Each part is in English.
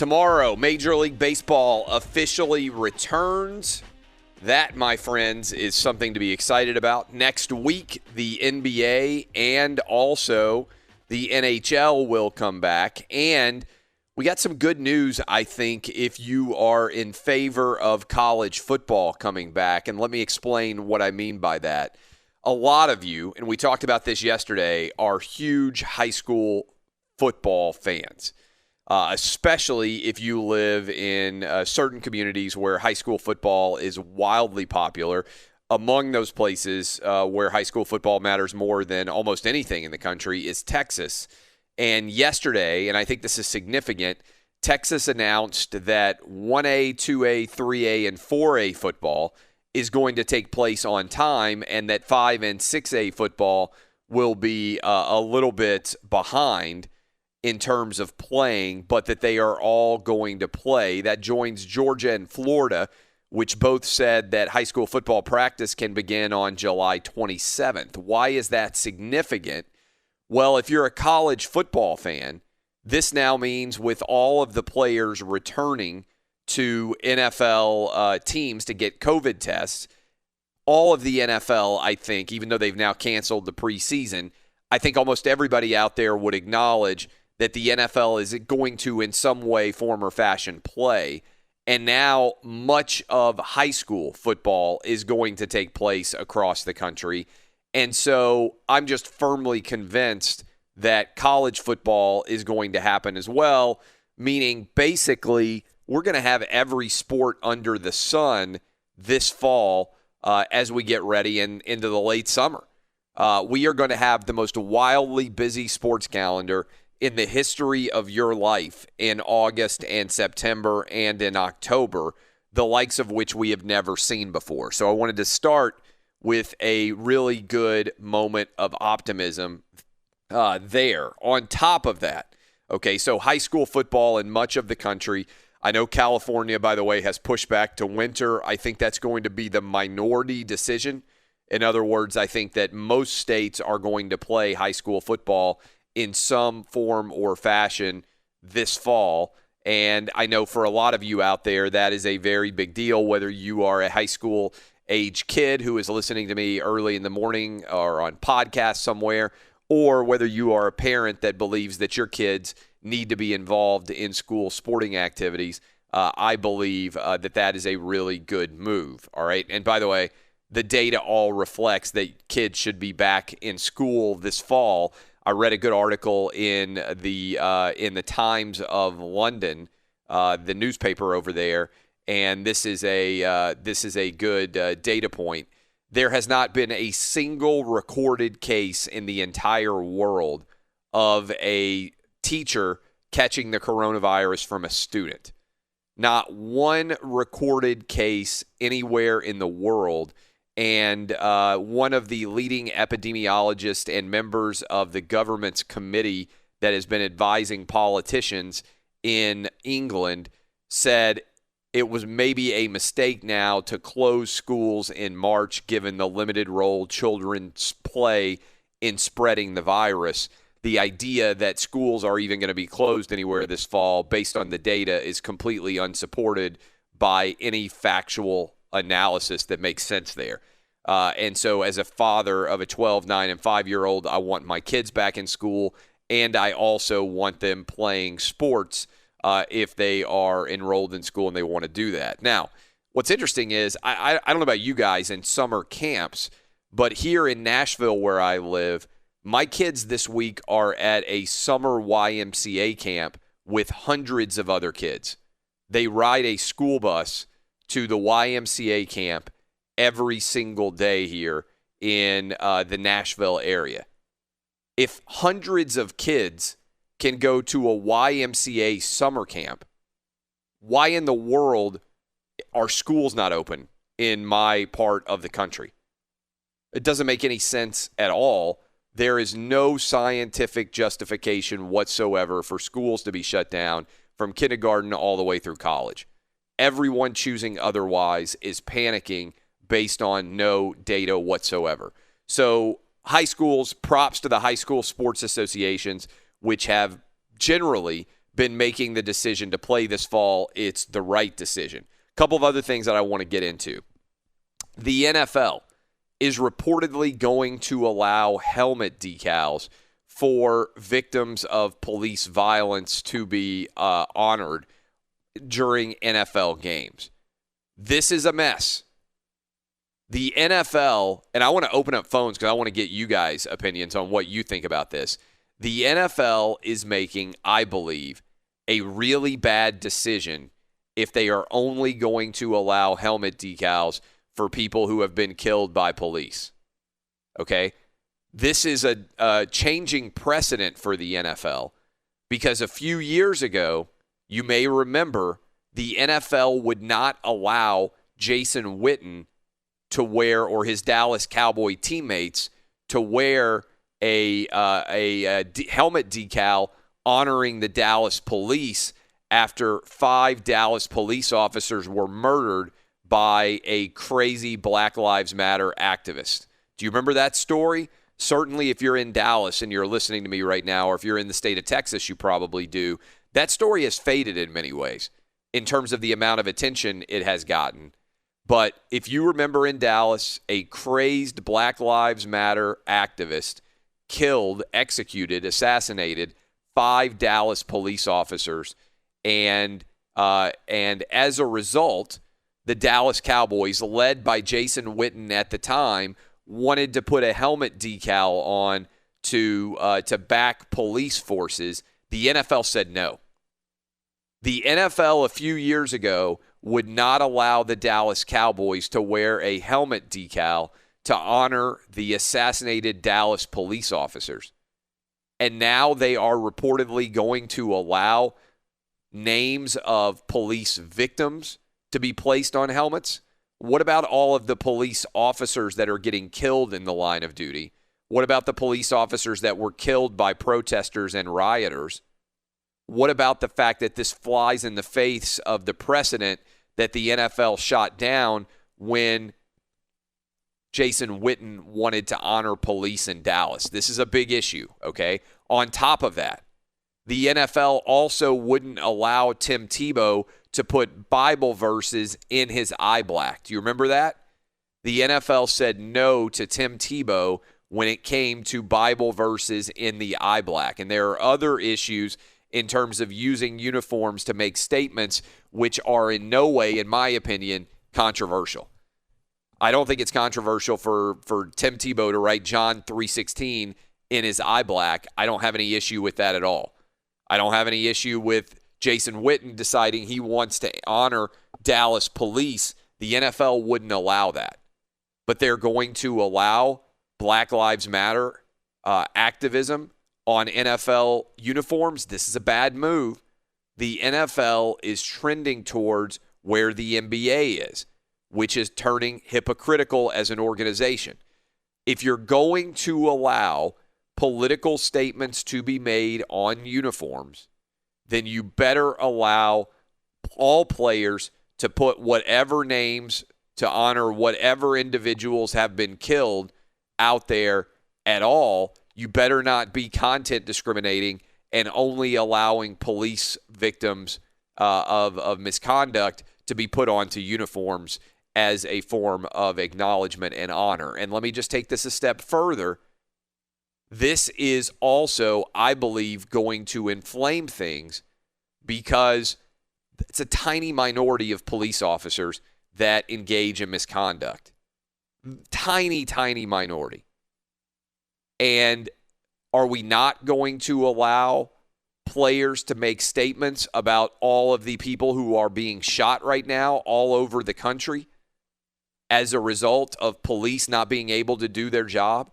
Tomorrow, Major League Baseball officially returns. That, my friends, is something to be excited about. Next week, the NBA and also the NHL will come back. And we got some good news, I think, if you are in favor of college football coming back. And let me explain what I mean by that. A lot of you, and we talked about this yesterday, are huge high school football fans. Especially if you live in certain communities where high school football is wildly popular. Among those places where high school football matters more than almost anything in the country is Texas. And yesterday, and I think this is significant, Texas announced that 1A, 2A, 3A, and 4A football is going to take place on time, and that 5 and 6A football will be a little bit behind in terms of playing, but that they are all going to play. That joins Georgia and Florida, which both said that high school football practice can begin on July 27th. Why is that significant? Well, if you're a college football fan, this now means with all of the players returning to NFL teams to get COVID tests, all of the NFL, I think, even though they've now canceled the preseason, I think almost everybody out there would acknowledge that the NFL is going to, in some way, form, or fashion, play. And now much of high school football is going to take place across the country. And so I'm just firmly convinced that college football is going to happen as well, meaning basically we're going to have every sport under the sun this fall as we get ready and into the late summer. We are going to have the most wildly busy sports calendar in the history of your life in August and September and in October, the likes of which we have never seen before. So I wanted to start with a really good moment of optimism there. On top of that, okay, so high school football in much of the country, I know California, by the way, has pushed back to winter. I think that's going to be the minority decision. In other words, I think that most states are going to play high school football in some form or fashion this fall. And I know for a lot of you out there, that is a very big deal, whether you are a high school age kid who is listening to me early in the morning or on podcast somewhere, or whether you are a parent that believes that your kids need to be involved in school sporting activities. I believe that is a really good move. All right. And by the way, the data all reflects that kids should be back in school this fall. I read a good article in the Times of London, the newspaper over there, and this is a good data point. There has not been a single recorded case in the entire world of a teacher catching the coronavirus from a student. Not one recorded case anywhere in the world. And one of the leading epidemiologists and members of the government's committee that has been advising politicians in England said it was maybe a mistake now to close schools in March given the limited role children play in spreading the virus. The idea that schools are even going to be closed anywhere this fall based on the data is completely unsupported by any factual analysis that makes sense there. And so as a father of a 12, 9, and 5-year-old, I want my kids back in school, and I also want them playing sports if they are enrolled in school and they want to do that. Now, what's interesting is, I don't know about you guys in summer camps, but here in Nashville where I live, my kids this week are at a summer YMCA camp with hundreds of other kids. They ride a school bus to the YMCA camp every single day here in the Nashville area. If hundreds of kids can go to a YMCA summer camp, why in the world are schools not open in my part of the country? It doesn't make any sense at all. There is no scientific justification whatsoever for schools to be shut down from kindergarten all the way through college. Everyone choosing otherwise is panicking based on no data whatsoever. So high schools, props to the high school sports associations, which have generally been making the decision to play this fall, it's the right decision. A couple of other things that I want to get into. The NFL is reportedly going to allow helmet decals for victims of police violence to be honored during NFL games. This is a mess. The NFL, and I want to open up phones because I want to get you guys' opinions on what you think about this. The NFL is making, I believe, a really bad decision if they are only going to allow helmet decals for people who have been killed by police. Okay? This is a changing precedent for the NFL because a few years ago, you may remember, the NFL would not allow Jason Witten to wear, or his Dallas Cowboy teammates to wear a helmet decal honoring the Dallas police after 5 Dallas police officers were murdered by a crazy Black Lives Matter activist. Do you remember that story? Certainly if you're in Dallas and you're listening to me right now, or if you're in the state of Texas, you probably do. That story has faded in many ways in terms of the amount of attention it has gotten. But if you remember in Dallas, a crazed Black Lives Matter activist killed, executed, assassinated 5 Dallas police officers. And as a result, the Dallas Cowboys, led by Jason Witten at the time, wanted to put a helmet decal on to back police forces. The NFL said no. The NFL a few years ago would not allow the Dallas Cowboys to wear a helmet decal to honor the assassinated Dallas police officers. And now they are reportedly going to allow names of police victims to be placed on helmets. What about all of the police officers that are getting killed in the line of duty? What about the police officers that were killed by protesters and rioters? What about the fact that this flies in the face of the precedent that the NFL shot down when Jason Witten wanted to honor police in Dallas? This is a big issue, okay? On top of that, the NFL also wouldn't allow Tim Tebow to put Bible verses in his eye black. Do you remember that? The NFL said no to Tim Tebow when it came to Bible verses in the eye black. And there are other issues in terms of using uniforms to make statements which are in no way, in my opinion, controversial. I don't think it's controversial for Tim Tebow to write John 3:16 in his eye black. I don't have any issue with that at all. I don't have any issue with Jason Witten deciding he wants to honor Dallas police. The NFL wouldn't allow that. But they're going to allow Black Lives Matter activism on NFL uniforms. This is a bad move. The NFL is trending towards where the NBA is, which is turning hypocritical as an organization. If you're going to allow political statements to be made on uniforms, then you better allow all players to put whatever names to honor whatever individuals have been killed out there at all. You better not be content discriminating and only allowing police victims of misconduct to be put onto uniforms as a form of acknowledgement and honor. And let me just take this a step further. This is also, I believe, going to inflame things because it's a tiny minority of police officers that engage in misconduct. Tiny, tiny minority. And are we not going to allow players to make statements about all of the people who are being shot right now all over the country as a result of police not being able to do their job?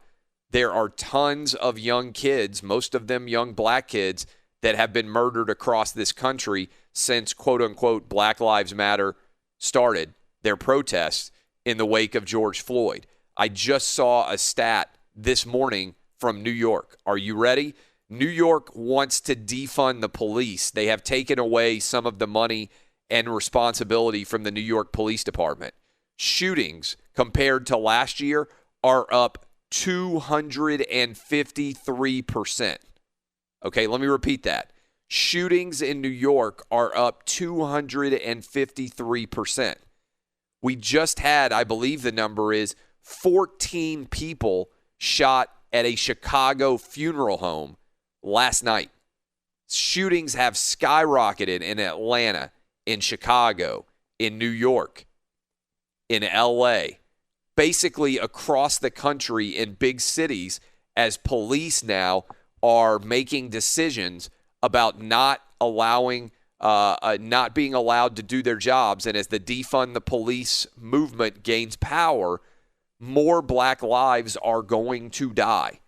There are tons of young kids, most of them young black kids, that have been murdered across this country since, quote-unquote, Black Lives Matter started their protests in the wake of George Floyd. I just saw a stat this morning from New York. Are you ready? New York wants to defund the police. They have taken away some of the money and responsibility from the New York Police Department. Shootings compared to last year are up 253%. Okay, let me repeat that. Shootings in New York are up 253%. We just had, I believe the number is 14 people shot at a Chicago funeral home last night. Shootings have skyrocketed in Atlanta, in Chicago, in New York, in LA, basically across the country in big cities, as police now are making decisions about not being allowed to do their jobs. And as the defund the police movement gains power, more black lives are going to die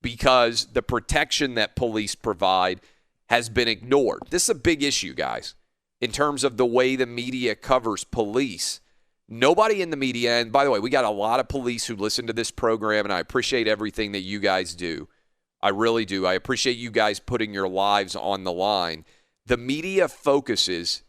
because the protection that police provide has been ignored. This is a big issue, guys, in terms of the way the media covers police. Nobody in the media, and by the way, we got a lot of police who listen to this program, and I appreciate everything that you guys do. I really do. I appreciate you guys putting your lives on the line. The media focuses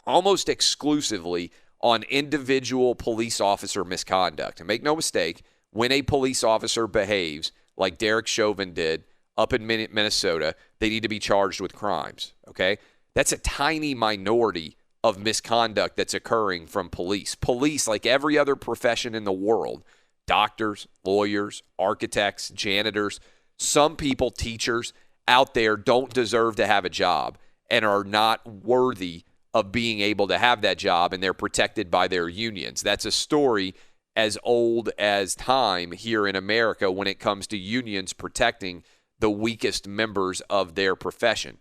almost exclusively on individual police officer misconduct. And make no mistake, when a police officer behaves like Derek Chauvin did up in Minnesota, they need to be charged with crimes, okay? That's a tiny minority of misconduct that's occurring from police. Police, like every other profession in the world, doctors, lawyers, architects, janitors, some people, teachers out there don't deserve to have a job and are not worthy of being able to have that job, and they're protected by their unions. That's a story as old as time here in America when it comes to unions protecting the weakest members of their profession.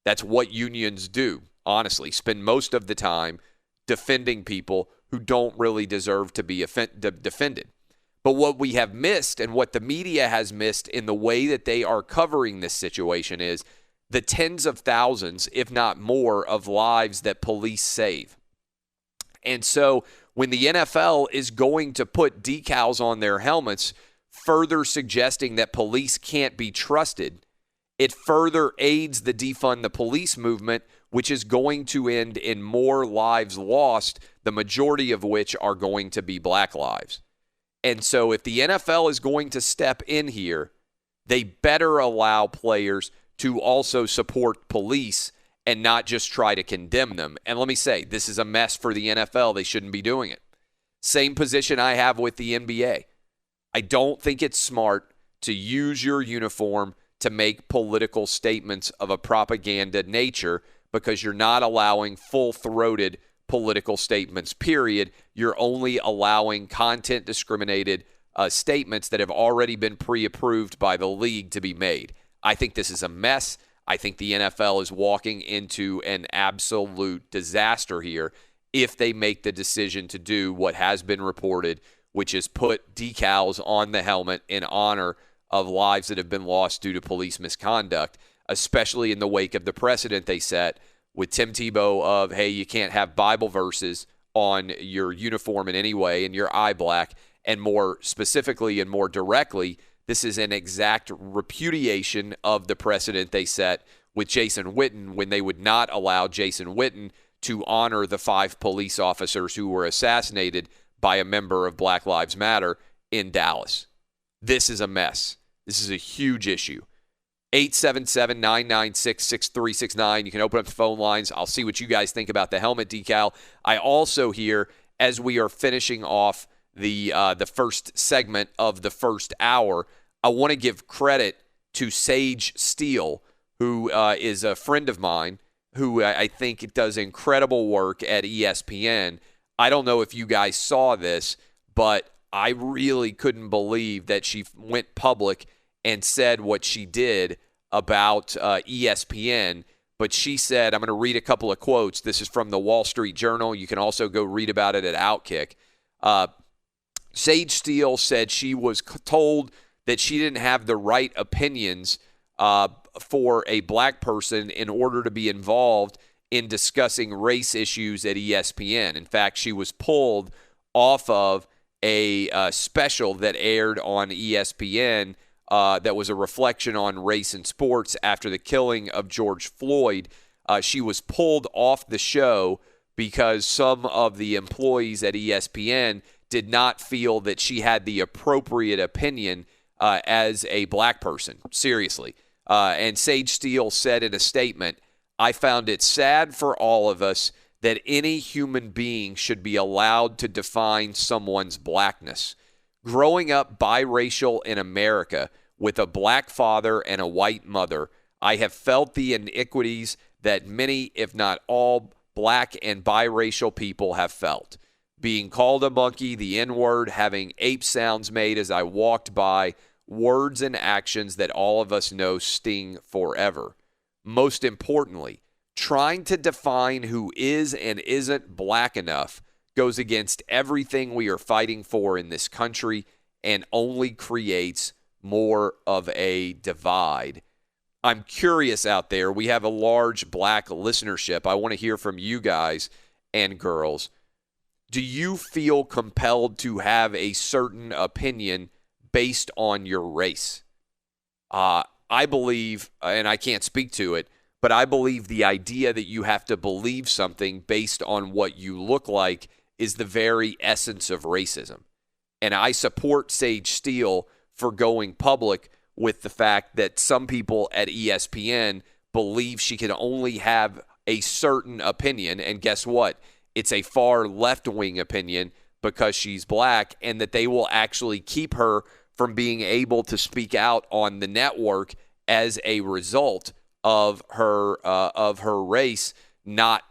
That's what unions do, honestly, spend most of the time defending people who don't really deserve to be defended. But what we have missed and what the media has missed in the way that they are covering this situation is the tens of thousands, if not more, of lives that police save. And so when the NFL is going to put decals on their helmets, further suggesting that police can't be trusted, it further aids the defund the police movement, which is going to end in more lives lost, the majority of which are going to be black lives. And so if the NFL is going to step in here, they better allow players to also support police and not just try to condemn them. And let me say, this is a mess for the NFL. They shouldn't be doing it. Same position I have with the NBA. I don't think it's smart to use your uniform to make political statements of a propaganda nature because you're not allowing full-throated political statements, period. You're only allowing content-discriminated statements that have already been pre-approved by the league to be made. I think this is a mess. I think the NFL is walking into an absolute disaster here if they make the decision to do what has been reported, which is put decals on the helmet in honor of lives that have been lost due to police misconduct, especially in the wake of the precedent they set with Tim Tebow of, hey, you can't have Bible verses on your uniform in any way and your eye black, and more specifically and more directly, this is an exact repudiation of the precedent they set with Jason Witten when they would not allow Jason Witten to honor the 5 police officers who were assassinated by a member of Black Lives Matter in Dallas. This is a mess. This is a huge issue. 877-996-6369. You can open up the phone lines. I'll see what you guys think about the helmet decal. I also hear, as we are finishing off the first segment of the first hour, I want to give credit to Sage Steele, who is a friend of mine, who I think does incredible work at ESPN. I don't know if you guys saw this, but I really couldn't believe that she went public and said what she did about ESPN. But she said, I'm going to read a couple of quotes. This is from the Wall Street Journal. You can also go read about it at OutKick. Sage Steele said she was told that she didn't have the right opinions for a black person in order to be involved in discussing race issues at ESPN. In fact, she was pulled off of a special that aired on ESPN that was a reflection on race and sports after the killing of George Floyd. She was pulled off the show because some of the employees at ESPN did not feel that she had the appropriate opinion as a black person. Seriously. And Sage Steele said in a statement, "I found it sad for all of us that any human being should be allowed to define someone's blackness. Growing up biracial in America with a black father and a white mother, I have felt the iniquities that many, if not all, black and biracial people have felt. Being called a monkey, the N-word, having ape sounds made as I walked by, words and actions that all of us know sting forever. Most importantly, trying to define who is and isn't black enough goes against everything we are fighting for in this country and only creates more of a divide." I'm curious out there. We have a large black listenership. I want to hear from you guys and girls. Do you feel compelled to have a certain opinion based on your race? I believe, and I can't speak to it, but I believe the idea that you have to believe something based on what you look like is the very essence of racism. And I support Sage Steele for going public with the fact that some people at ESPN believe she can only have a certain opinion. And guess what? It's a far left-wing opinion because she's black, and that they will actually keep her from being able to speak out on the network as a result of her race not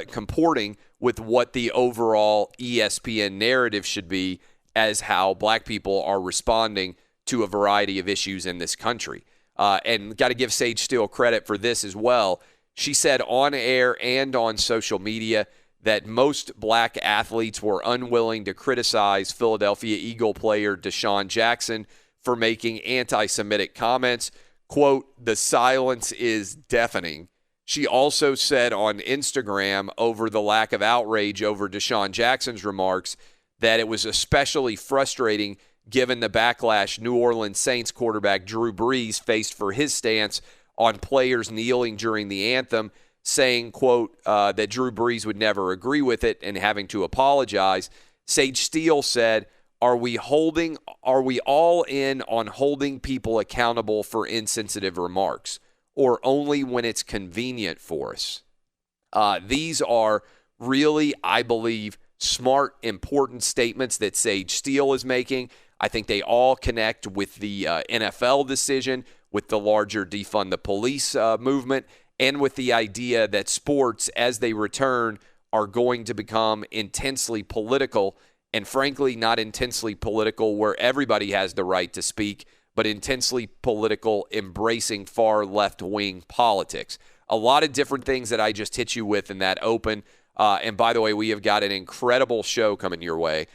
comporting with what the overall ESPN narrative should be as how black people are responding to a variety of issues in this country. And got to give Sage Steele credit for this as well. She said on air and on social media that most black athletes were unwilling to criticize Philadelphia Eagle player Deshaun Jackson for making anti-Semitic comments. Quote, "The silence is deafening." She also said on Instagram over the lack of outrage over Deshaun Jackson's remarks that it was especially frustrating given the backlash New Orleans Saints quarterback Drew Brees faced for his stance on players kneeling during the anthem, saying, quote, that Drew Brees would never agree with it and having to apologize. Sage Steele said, Are we all in on holding people accountable for insensitive remarks, or only when it's convenient for us? These are really, I believe, smart, important statements that Sage Steele is making. I think they all connect with the NFL decision, with the larger defund the police movement, and with the idea that sports, as they return, are going to become intensely political, and frankly, not intensely political where everybody has the right to speak, but intensely political, embracing far left-wing politics. A lot of different things that I just hit you with in that open. And by the way, we have got an incredible show coming your way.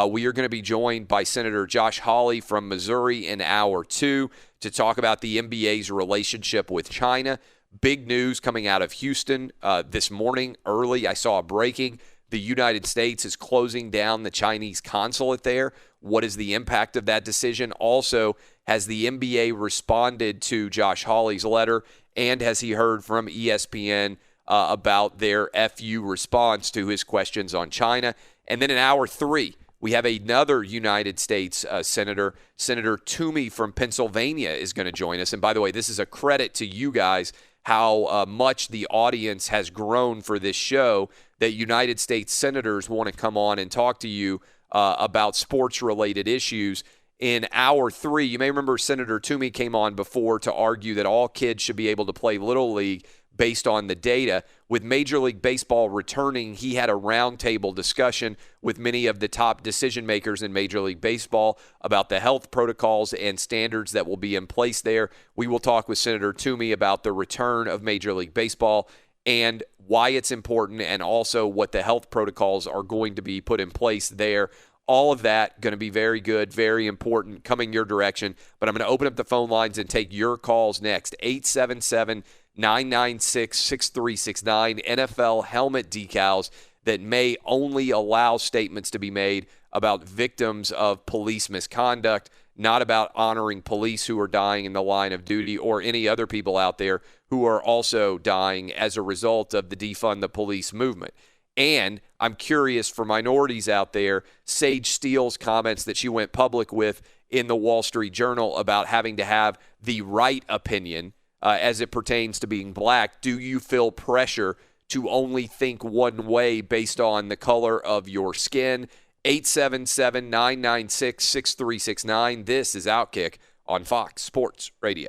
We are going to be joined by Senator Josh Hawley from Missouri in hour 2 to talk about the NBA's relationship with China. Big news coming out of Houston this morning early. I saw a breaking. The United States is closing down the Chinese consulate there. What is the impact of that decision? Also, has the NBA responded to Josh Hawley's letter, and has he heard from ESPN about their FU response to his questions on China? And then in hour 3, we have another United States senator, Senator Toomey from Pennsylvania, is going to join us. And by the way, this is a credit to you guys how much the audience has grown for this show, that United States senators want to come on and talk to you about sports-related issues. In hour 3, you may remember Senator Toomey came on before to argue that all kids should be able to play Little League based on the data. With Major League Baseball returning, he had a roundtable discussion with many of the top decision makers in Major League Baseball about the health protocols and standards that will be in place there. We will talk with Senator Toomey about the return of Major League Baseball and why it's important, and also what the health protocols are going to be put in place there. All of that going to be very good, very important, coming your direction. But I'm going to open up the phone lines and take your calls next. 877-996-6369, NFL helmet decals that may only allow statements to be made about victims of police misconduct, not about honoring police who are dying in the line of duty, or any other people out there who are also dying as a result of the defund the police movement. And I'm curious for minorities out there, Sage Steele's comments that she went public with in the Wall Street Journal about having to have the right opinion as it pertains to being black. Do you feel pressure to only think one way based on the color of your skin? 877-996-6369. This is OutKick on Fox Sports Radio.